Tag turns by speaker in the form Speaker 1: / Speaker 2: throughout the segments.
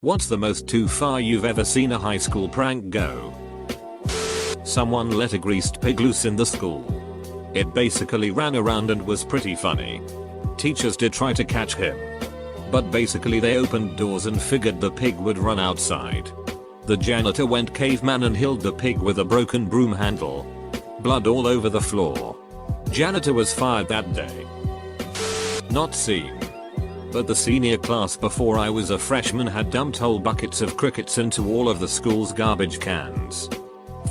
Speaker 1: What's the most too far you've ever seen a high school prank go? Someone let a greased pig loose in the school. It basically ran around and was pretty funny. Teachers did try to catch him, but basically they opened doors and figured the pig would run outside. The janitor went caveman and healed the pig with a broken broom handle. Blood all over the floor. Janitor was fired that day. Not seen. But the senior class before I was a freshman had dumped whole buckets of crickets into all of the school's garbage cans.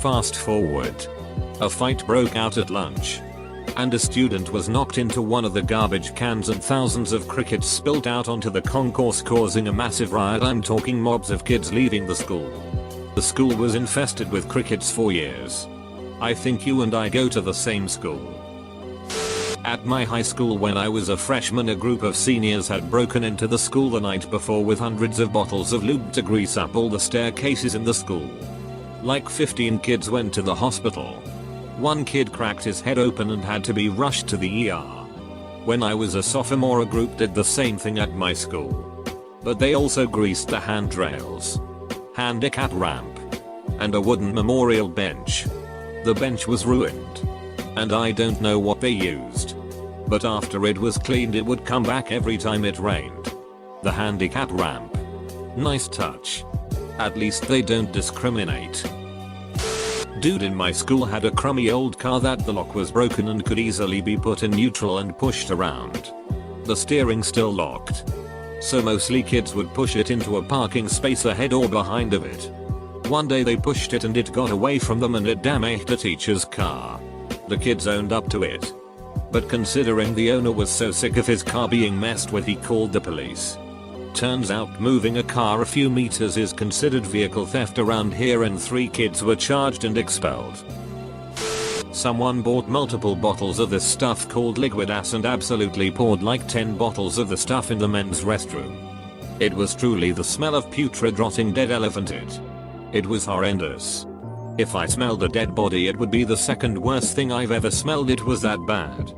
Speaker 1: Fast forward. A fight broke out at lunch, and a student was knocked into one of the garbage cans and thousands of crickets spilled out onto the concourse, causing a massive riot. I'm talking mobs of kids leaving the school. The school was infested with crickets for years. I think you and I go to the same school. At my high school when I was a freshman, a group of seniors had broken into the school the night before with hundreds of bottles of lube to grease up all the staircases in the school. Like 15 kids went to the hospital. One kid cracked his head open and had to be rushed to the ER. When I was a sophomore, a group did the same thing at my school. But they also greased the handrails, handicap ramp, and a wooden memorial bench. The bench was ruined, and I don't know what they used. But after it was cleaned, it would come back every time it rained. The handicap ramp. Nice touch. At least they don't discriminate. Dude in my school had a crummy old car that the lock was broken and could easily be put in neutral and pushed around. The steering still locked, so mostly kids would push it into a parking space ahead or behind of it. One day they pushed it and it got away from them and it damaged a teacher's car. The kids owned up to it, but considering the owner was so sick of his car being messed with, he called the police. Turns out moving a car a few meters is considered vehicle theft around here, and 3 kids were charged and expelled. Someone bought multiple bottles of this stuff called liquid ass and absolutely poured like 10 bottles of the stuff in the men's restroom. It was truly the smell of putrid rotting dead elephant. It was horrendous. If I smelled a dead body, it would be the second worst thing I've ever smelled. It was that bad.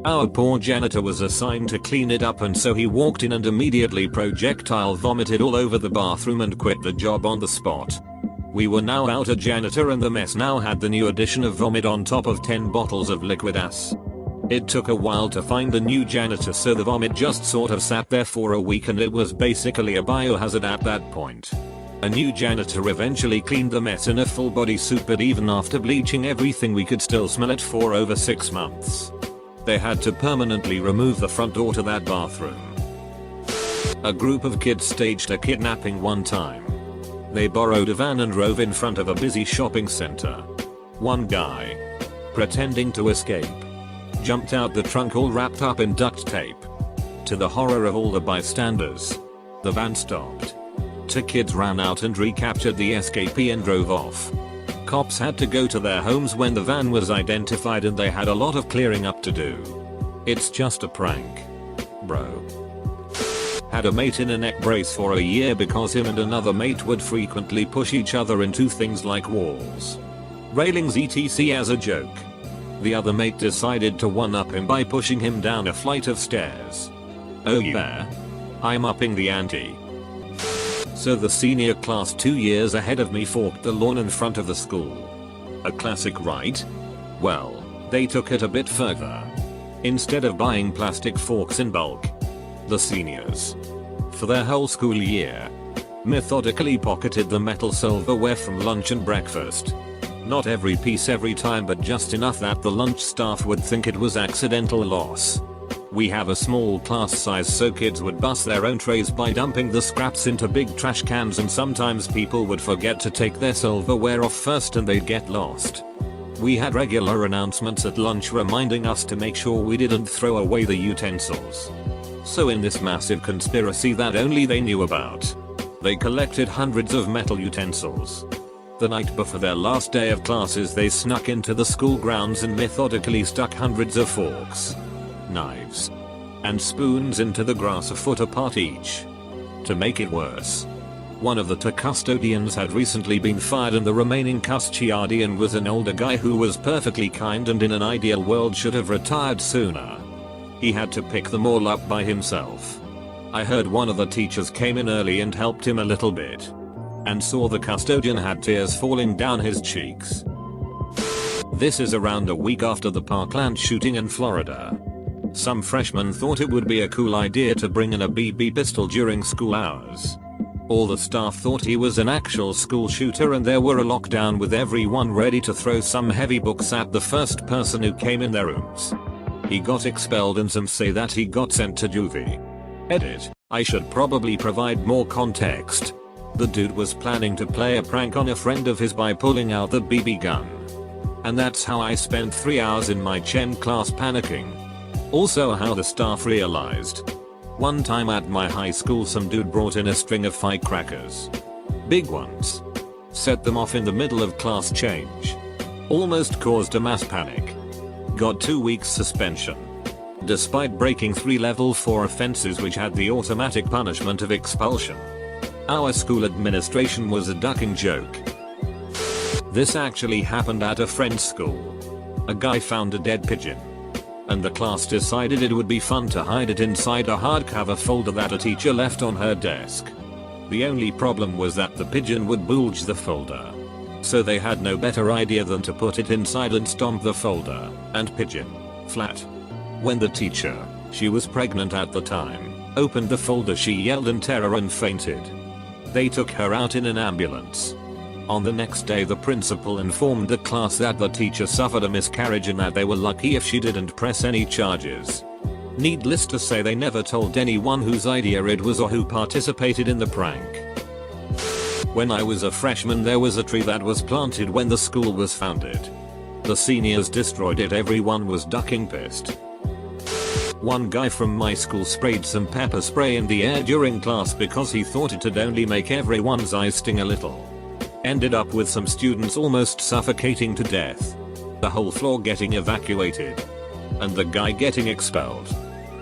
Speaker 1: Our poor janitor was assigned to clean it up, and so he walked in and immediately projectile vomited all over the bathroom and quit the job on the spot. We were now out a janitor, and the mess now had the new addition of vomit on top of 10 bottles of liquid ass. It took a while to find a new janitor, so the vomit just sort of sat there for a week and it was basically a biohazard at that point. A new janitor eventually cleaned the mess in a full body suit, but even after bleaching everything we could still smell it for over 6 months. They had to permanently remove the front door to that bathroom. A group of kids staged a kidnapping one time. They borrowed a van and drove in front of a busy shopping center. One guy, pretending to escape, jumped out the trunk all wrapped up in duct tape. To the horror of all the bystanders, the van stopped. 2 kids ran out and recaptured the escapee and drove off. Cops had to go to their homes when the van was identified, and they had a lot of clearing up to do. It's just a prank, bro. Had a mate in a neck brace for a year because him and another mate would frequently push each other into things like walls, railings etc. as a joke. The other mate decided to one-up him by pushing him down a flight of stairs. Oh yeah? I'm upping the ante. So the senior class 2 years ahead of me forked the lawn in front of the school. A classic, right? Well, they took it a bit further. Instead of buying plastic forks in bulk, the seniors, for their whole school year, methodically pocketed the metal silverware from lunch and breakfast. Not every piece every time, but just enough that the lunch staff would think it was accidental loss. We have a small class size, so kids would bust their own trays by dumping the scraps into big trash cans, and sometimes people would forget to take their silverware off first and they'd get lost. We had regular announcements at lunch reminding us to make sure we didn't throw away the utensils. So in this massive conspiracy that only they knew about, they collected hundreds of metal utensils. The night before their last day of classes, they snuck into the school grounds and methodically stuck hundreds of forks, knives, and spoons into the grass a foot apart each. To make it worse, one of the 2 custodians had recently been fired, and the remaining custodian was an older guy who was perfectly kind and in an ideal world should have retired sooner. He had to pick them all up by himself. I heard one of the teachers came in early and helped him a little bit. And saw the custodian had tears falling down his cheeks. This is around a week after the Parkland shooting in Florida. Some freshmen thought it would be a cool idea to bring in a BB pistol during school hours. All the staff thought he was an actual school shooter and there were a lockdown with everyone ready to throw some heavy books at the first person who came in their rooms. He got expelled and some say that he got sent to juvie. Edit. I should probably provide more context. The dude was planning to play a prank on a friend of his by pulling out the BB gun. And that's how I spent 3 hours in my chem class panicking. Also how the staff realized. One time at my high school some dude brought in a string of firecrackers. Big ones. Set them off in the middle of class change. Almost caused a mass panic. Got 2 weeks suspension. Despite breaking 3 level 4 offenses which had the automatic punishment of expulsion. Our school administration was a ducking joke. This actually happened at a friend's school. A guy found a dead pigeon. And the class decided it would be fun to hide it inside a hardcover folder that a teacher left on her desk. The only problem was that the pigeon would bulge the folder. So they had no better idea than to put it inside and stomp the folder and pigeon flat. When the teacher, she was pregnant at the time, opened the folder she yelled in terror and fainted. They took her out in an ambulance. On the next day the principal informed the class that the teacher suffered a miscarriage and that they were lucky if she didn't press any charges. Needless to say they never told anyone whose idea it was or who participated in the prank. When I was a freshman there was a tree that was planted when the school was founded. The seniors destroyed it, everyone was ducking pissed. One guy from my school sprayed some pepper spray in the air during class because he thought it'd only make everyone's eyes sting a little. Ended up with some students almost suffocating to death. The whole floor getting evacuated. And the guy getting expelled.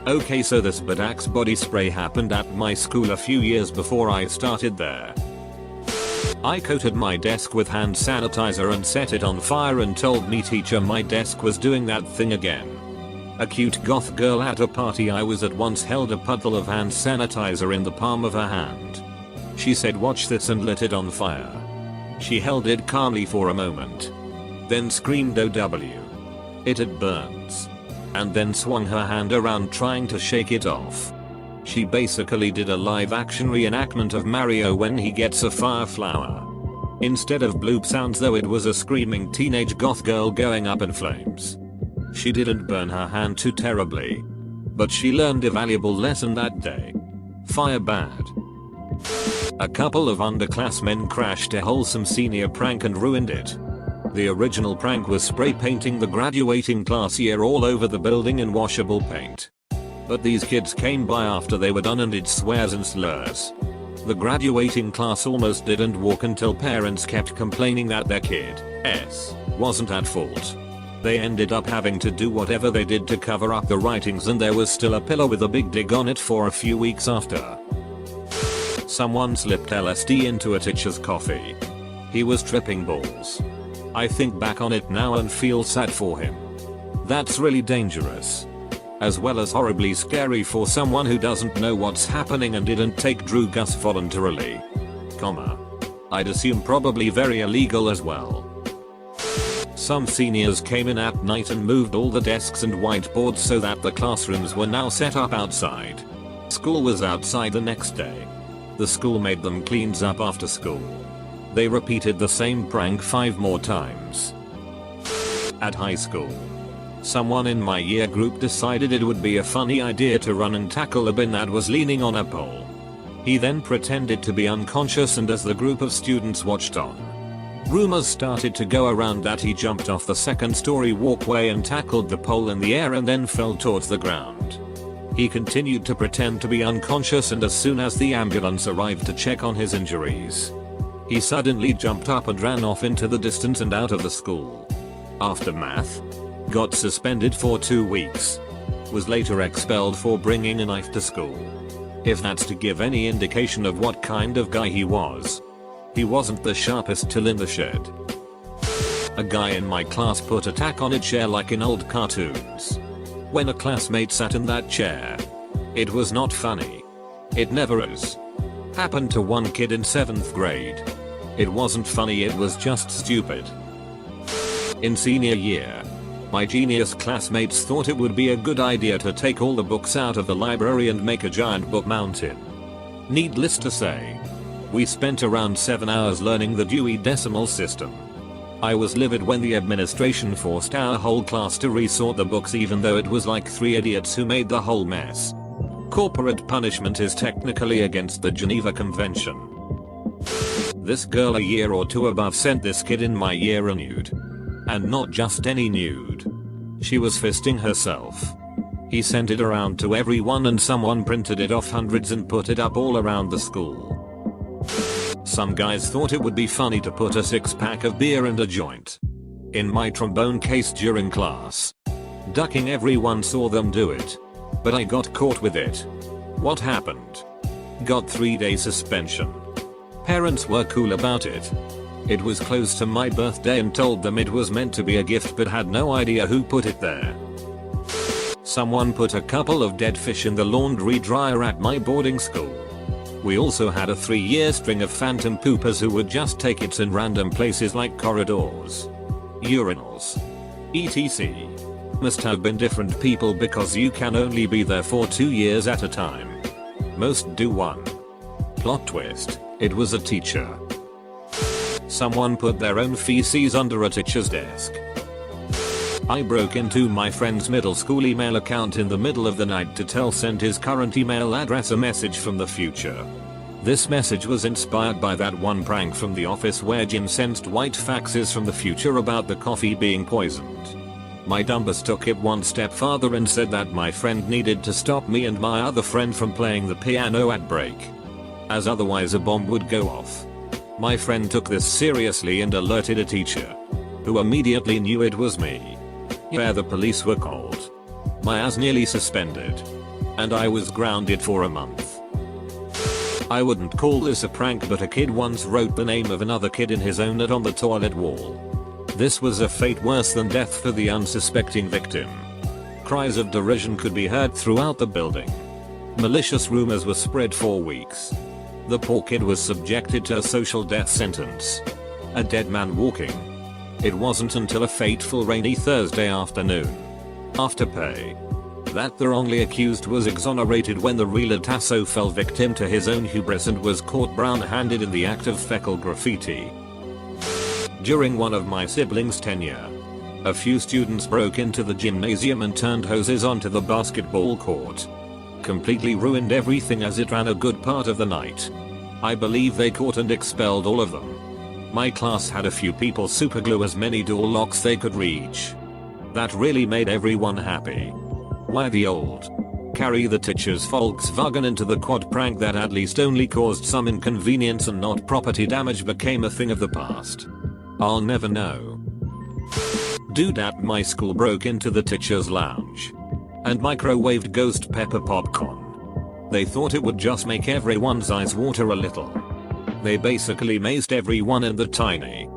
Speaker 1: Okay, so this bad Axe body spray happened at my school a few years before I started there. I coated my desk with hand sanitizer and set it on fire and told me teacher my desk was doing that thing again. A cute goth girl at a party I was at once held a puddle of hand sanitizer in the palm of her hand. She said watch this and lit it on fire. She held it calmly for a moment. Then screamed OW. It burns. And then swung her hand around trying to shake it off. She basically did a live action reenactment of Mario when he gets a fire flower. Instead of bloop sounds though it was a screaming teenage goth girl going up in flames. She didn't burn her hand too terribly. But she learned a valuable lesson that day. Fire bad. A couple of underclassmen crashed a wholesome senior prank and ruined it. The original prank was spray painting the graduating class year all over the building in washable paint. But these kids came by after they were done and did swears and slurs. The graduating class almost didn't walk until parents kept complaining that their kid, S, wasn't at fault. They ended up having to do whatever they did to cover up the writings and there was still a pillow with a big dig on it for a few weeks after. Someone slipped LSD into a teacher's coffee. He was tripping balls. I think back on it now and feel sad for him. That's really dangerous. As well as horribly scary for someone who doesn't know what's happening and didn't take Drugas voluntarily. I'd assume probably very illegal as well. Some seniors came in at night and moved all the desks and whiteboards so that the classrooms were now set up outside. School was outside the next day. The school made them cleans up after school. They repeated the same prank 5 more times. At high school, someone in my year group decided it would be a funny idea to run and tackle a bin that was leaning on a pole. He then pretended to be unconscious and as the group of students watched on, rumors started to go around that he jumped off the 2nd-story walkway and tackled the pole in the air and then fell towards the ground. He continued to pretend to be unconscious and as soon as the ambulance arrived to check on his injuries, he suddenly jumped up and ran off into the distance and out of the school. Aftermath: got suspended for 2 weeks. Was later expelled for bringing a knife to school. If that's to give any indication of what kind of guy he was. He wasn't the sharpest tool in the shed. A guy in my class put a tack on a chair like in old cartoons. When a classmate sat in that chair, it was not funny. It never is. Happened to one kid in 7th grade. It wasn't funny, it was just stupid. In senior year, my genius classmates thought it would be a good idea to take all the books out of the library and make a giant book mountain. Needless to say, we spent around 7 hours learning the Dewey Decimal System. I was livid when the administration forced our whole class to resort the books, even though it was like 3 idiots who made the whole mess. Corporate punishment is technically against the Geneva Convention. This girl a year or 2 above sent this kid in my year a nude. And not just any nude. She was fisting herself. He sent it around to everyone and someone printed it off hundreds and put it up all around the school. Some guys thought it would be funny to put a 6-pack of beer and a joint in my trombone case during class. Ducking everyone saw them do it. But I got caught with it. What happened? Got 3-day suspension. Parents were cool about it. It was close to my birthday and told them it was meant to be a gift but had no idea who put it there. Someone put a couple of dead fish in the laundry dryer at my boarding school. We also had a 3-year string of phantom poopers who would just take it in random places like corridors, urinals, etc. Must have been different people because you can only be there for 2 years at a time. Most do 1. Plot twist, it was a teacher. Someone put their own feces under a teacher's desk. I broke into my friend's middle school email account in the middle of the night to send his current email address a message from the future. This message was inspired by that one prank from The Office where Jim sensed white faxes from the future about the coffee being poisoned. My dumbass took it one step farther and said that my friend needed to stop me and my other friend from playing the piano at break, as otherwise a bomb would go off. My friend took this seriously and alerted a teacher, who immediately knew it was me. Yeah, the police were called. My ass nearly suspended. And I was grounded for a month. I wouldn't call this a prank, but a kid once wrote the name of another kid in his own note on the toilet wall. This was a fate worse than death for the unsuspecting victim. Cries of derision could be heard throughout the building. Malicious rumors were spread for weeks. The poor kid was subjected to a social death sentence. A dead man walking. It wasn't until a fateful rainy Thursday afternoon, after pay, that the wrongly accused was exonerated when the real Tasso fell victim to his own hubris and was caught brown-handed in the act of fecal graffiti. During one of my siblings' tenure, a few students broke into the gymnasium and turned hoses onto the basketball court. Completely ruined everything as it ran a good part of the night. I believe they caught and expelled all of them. My class had a few people superglue as many door locks they could reach. That really made everyone happy. Why the old carry the teacher's Volkswagen into the quad prank that at least only caused some inconvenience and not property damage became a thing of the past? I'll never know. Dude at my school broke into the teacher's lounge and microwaved ghost pepper popcorn. They thought it would just make everyone's eyes water a little. They basically maced everyone in the tiny,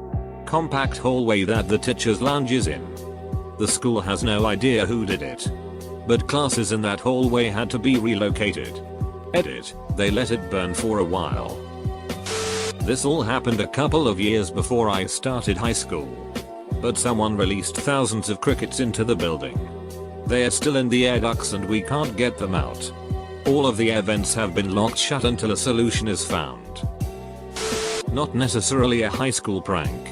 Speaker 1: compact hallway that the teacher's lounge is in. The school has no idea who did it, but classes in that hallway had to be relocated. Edit, they let it burn for a while. This all happened a couple of years before I started high school. But someone released thousands of crickets into the building. They are still in the air ducts and we can't get them out. All of the air vents have been locked shut until a solution is found. Not necessarily a high school prank,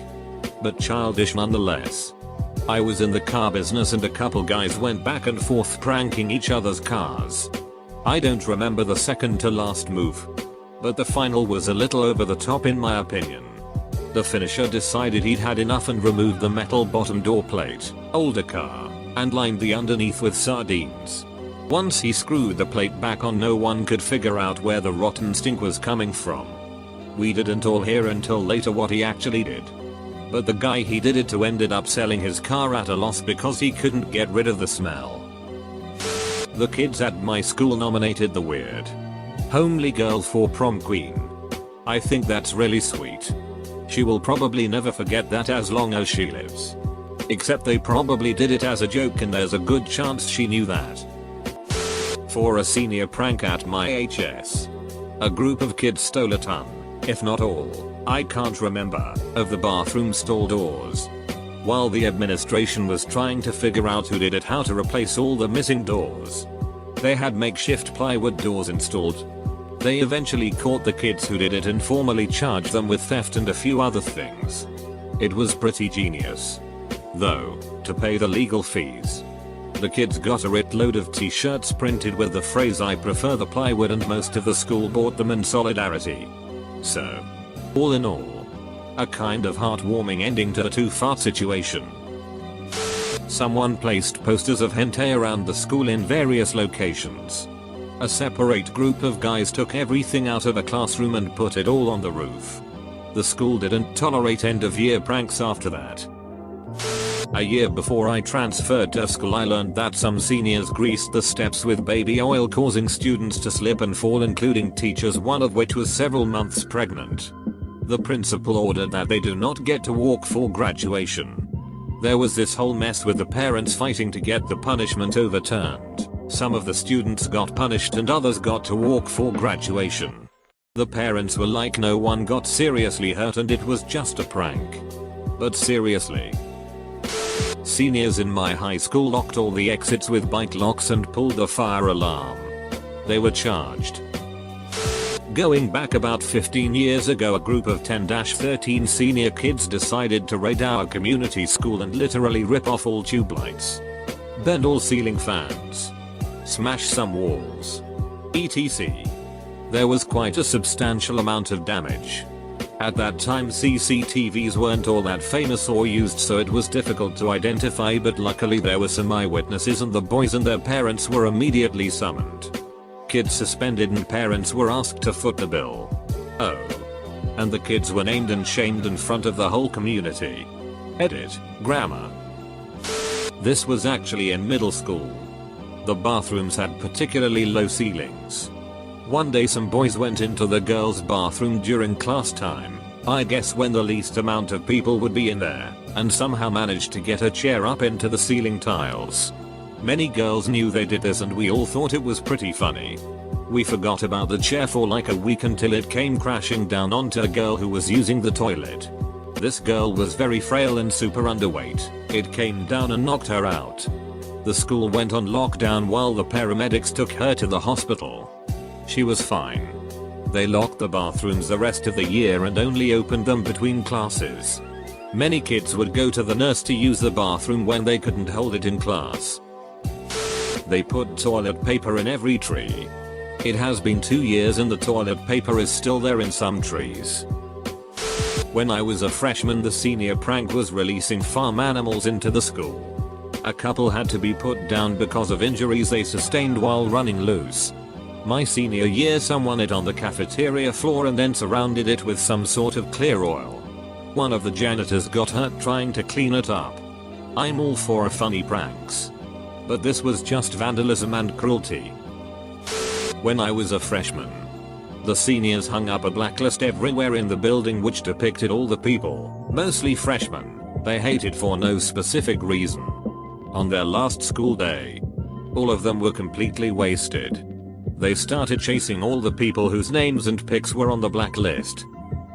Speaker 1: but childish nonetheless. I was in the car business and a couple guys went back and forth pranking each other's cars. I don't remember the second to last move, but the final was a little over the top in my opinion. The finisher decided he'd had enough and removed the metal bottom door plate, older car, and lined the underneath with sardines. Once he screwed the plate back on, no one could figure out where the rotten stink was coming from. We didn't all hear until later what he actually did. But the guy he did it to ended up selling his car at a loss because he couldn't get rid of the smell. The kids at my school nominated the weird, homely girl for prom queen. I think that's really sweet. She will probably never forget that as long as she lives. Except they probably did it as a joke and there's a good chance she knew that. For a senior prank at my HS, A group of kids stole a ton, if not all, I can't remember, of the bathroom stall doors. While the administration was trying to figure out who did it, how to replace all the missing doors, they had makeshift plywood doors installed. They eventually caught the kids who did it and formally charged them with theft and a few other things. It was pretty genius. Though, to pay the legal fees, the kids got a load of t-shirts printed with the phrase "I prefer the plywood," and most of the school bought them in solidarity. So, all in all, a kind of heartwarming ending to a too-far situation. Someone placed posters of hentai around the school in various locations. A separate group of guys took everything out of a classroom and put it all on the roof. The school didn't tolerate end-of-year pranks after that. A year before I transferred to school, I learned that some seniors greased the steps with baby oil, causing students to slip and fall, including teachers, one of which was several months pregnant. The principal ordered that they do not get to walk for graduation. There was this whole mess with the parents fighting to get the punishment overturned. Some of the students got punished and others got to walk for graduation. The parents were like, no one got seriously hurt and it was just a prank. But seriously, seniors in my high school locked all the exits with bike locks and pulled the fire alarm. They were charged. Going back about 15 years ago, a group of 10-13 senior kids decided to raid our community school and literally rip off all tube lights, bend all ceiling fans, smash some walls, etc. There was quite a substantial amount of damage. At that time CCTVs weren't all that famous or used, so it was difficult to identify, but luckily there were some eyewitnesses and the boys and their parents were immediately summoned. Kids suspended and parents were asked to foot the bill. Oh. And the kids were named and shamed in front of the whole community. Edit. Grammar. This was actually in middle school. The bathrooms had particularly low ceilings. One day some boys went into the girls' bathroom during class time, I guess when the least amount of people would be in there, and somehow managed to get a chair up into the ceiling tiles. Many girls knew they did this and we all thought it was pretty funny. We forgot about the chair for like a week until it came crashing down onto a girl who was using the toilet. This girl was very frail and super underweight. It came down and knocked her out. The school went on lockdown while the paramedics took her to the hospital. She was fine. They locked the bathrooms the rest of the year and only opened them between classes. Many kids would go to the nurse to use the bathroom when they couldn't hold it in class. They put toilet paper in every tree. It has been 2 years and the toilet paper is still there in some trees. When I was a freshman, the senior prank was releasing farm animals into the school. A couple had to be put down because of injuries they sustained while running loose. My senior year, someone ate on the cafeteria floor and then surrounded it with some sort of clear oil. One of the janitors got hurt trying to clean it up. I'm all for funny pranks, but this was just vandalism and cruelty. When I was a freshman, the seniors hung up a blacklist everywhere in the building which depicted all the people, mostly freshmen, they hated for no specific reason. On their last school day, all of them were completely wasted. They started chasing all the people whose names and pics were on the blacklist,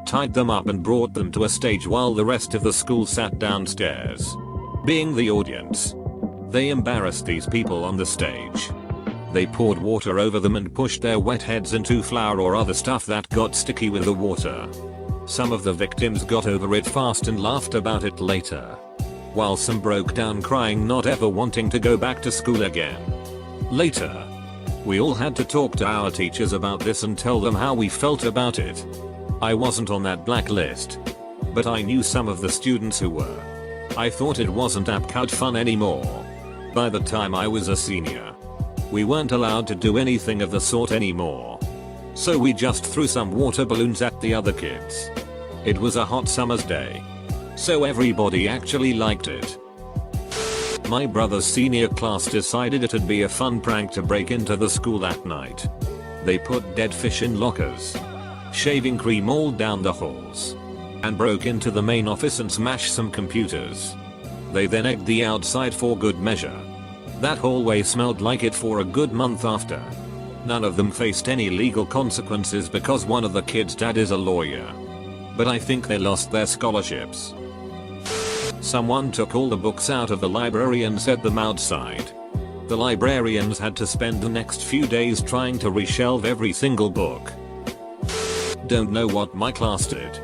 Speaker 1: tied them up and brought them to a stage while the rest of the school sat downstairs, being the audience. They embarrassed these people on the stage. They poured water over them and pushed their wet heads into flour or other stuff that got sticky with the water. Some of the victims got over it fast and laughed about it later, while some broke down crying, not ever wanting to go back to school again. Later, we all had to talk to our teachers about this and tell them how we felt about it. I wasn't on that blacklist, but I knew some of the students who were. I thought it wasn't APCUD fun anymore. By the time I was a senior, we weren't allowed to do anything of the sort anymore. So we just threw some water balloons at the other kids. It was a hot summer's day, so everybody actually liked it. My brother's senior class decided it'd be a fun prank to break into the school that night. They put dead fish in lockers, shaving cream all down the halls, and broke into the main office and smashed some computers. They then egged the outside for good measure. That hallway smelled like it for a good month after. None of them faced any legal consequences because one of the kids' dad is a lawyer. But I think they lost their scholarships. Someone took all the books out of the library and set them outside. The librarians had to spend the next few days trying to reshelve every single book. Don't know what my class did,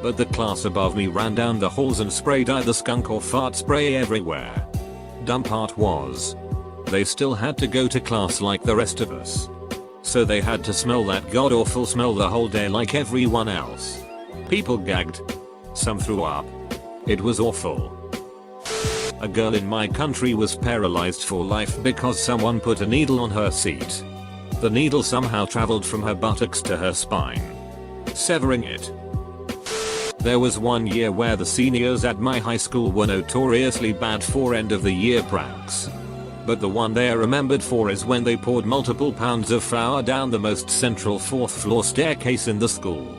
Speaker 1: but the class above me ran down the halls and sprayed either skunk or fart spray everywhere. Dumb part was, they still had to go to class like the rest of us. So they had to smell that god-awful smell the whole day like everyone else. People gagged. Some threw up. It was awful. A girl in my country was paralyzed for life because someone put a needle on her seat. The needle somehow traveled from her buttocks to her spine, severing it. There was one year where the seniors at my high school were notoriously bad for end of the year pranks. But the one they are remembered for is when they poured multiple pounds of flour down the most central 4th floor staircase in the school.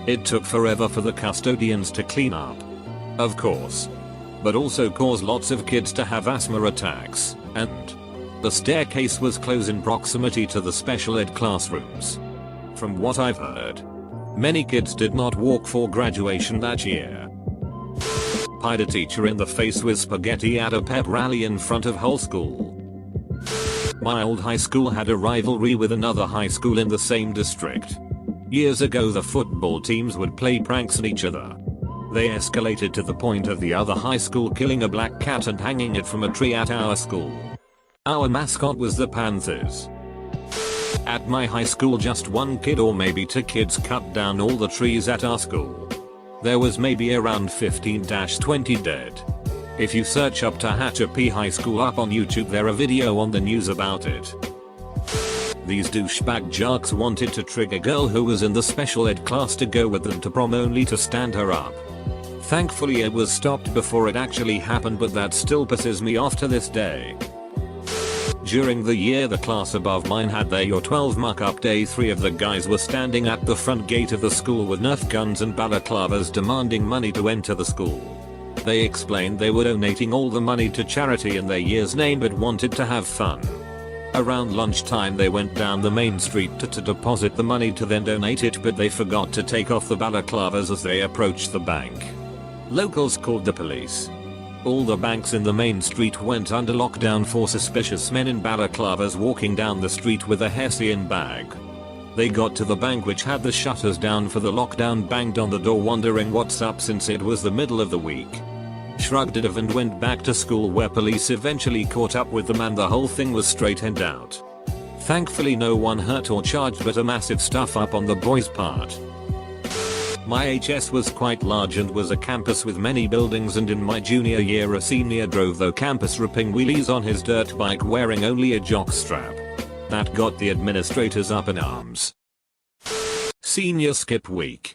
Speaker 1: It took forever for the custodians to clean up, of course, but also caused lots of kids to have asthma attacks, and the staircase was close in proximity to the special ed classrooms. From what I've heard, many kids did not walk for graduation that year. Pied a teacher in the face with spaghetti at a pep rally in front of whole school. My old high school had a rivalry with another high school in the same district. Years ago the football teams would play pranks on each other. They escalated to the point of the other high school killing a black cat and hanging it from a tree at our school. Our mascot was the Panthers. At my high school just one kid or maybe two kids cut down all the trees at our school. There was maybe around 15-20 dead. If you search up Tehachapi High School up on YouTube, there a video on the news about it. These douchebag jocks wanted to trick a girl who was in the special ed class to go with them to prom only to stand her up. Thankfully it was stopped before it actually happened, but that still pisses me off to this day. During the year the class above mine had their Year 12 muck-up day, 3 of the guys were standing at the front gate of the school with Nerf guns and balaclavas demanding money to enter the school. They explained they were donating all the money to charity in their year's name but wanted to have fun. Around lunchtime they went down the main street to deposit the money to then donate it, but they forgot to take off the balaclavas as they approached the bank. Locals called the police. All the banks in the main street went under lockdown for suspicious men in balaclavas walking down the street with a Hessian bag. They got to the bank, which had the shutters down for the lockdown, banged on the door wondering what's up since it was the middle of the week. Shrugged it off and went back to school, where police eventually caught up with them and the whole thing was straightened out. Thankfully no one hurt or charged, but a massive stuff up on the boys' part. My HS was quite large and was a campus with many buildings, and in my junior year a senior drove the campus ripping wheelies on his dirt bike wearing only a jock strap. That got the administrators up in arms. Senior skip week.